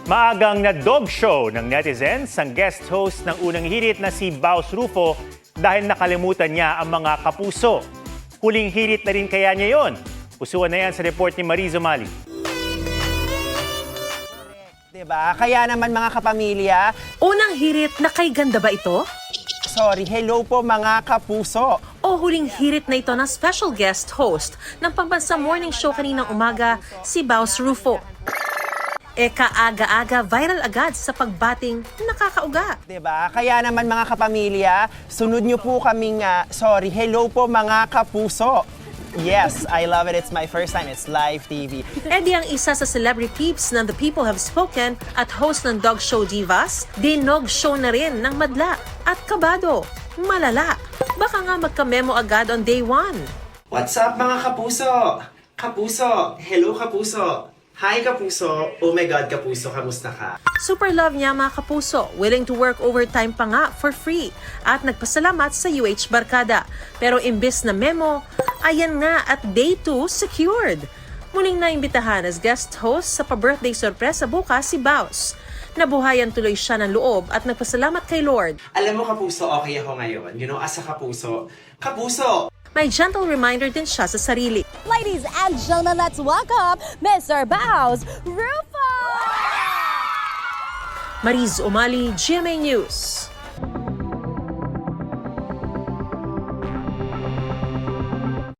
Maagang na dog show ng netizens ang guest host ng unang hirit na si Baus Rufo dahil nakalimutan niya ang mga kapuso. Huling hirit na rin kaya niya yon? Pusuan na yan sa report ni Mariz Umali. Diba? Kaya naman mga kapamilya, Unang hirit na kay ganda ba ito? hello po mga kapuso. O huling hirit na ito ng special guest host ng pambansang morning show kaninang umaga, si Baus Rufo. Kaaga-aga viral agad sa pagbating nakakauga. Diba? Kaya naman mga kapamilya, sunod nyo po kaming, hello po mga kapuso. Yes, I love it. It's my first time. It's live TV. Di ang isa sa celebrity peeps ng The People Have Spoken at host ng Dog Show Divas, dinog show na rin ng madla at kabado. Malala. Baka nga magka-memo agad on day 1. What's up mga kapuso? Kapuso! Hello kapuso! Hi kapuso! Oh my God kapuso, kamusta ka? Super love niya mga kapuso, willing to work overtime pa nga for free at nagpasalamat sa UH Barkada. Pero imbis na memo, ayan nga at day 2 secured. Muling naimbitahan as guest host sa pa-birthday sorpresa bukas si Baus. Nabuhayan tuloy siya ng loob at nagpasalamat kay Lord. Alam mo kapuso, okay ako ngayon. You know, as a kapuso, kapuso! May gentle reminder din siya sa sarili. Ladies and gentlemen, let's welcome Mr. Baus Rufo! Mariz Umali, GMA News.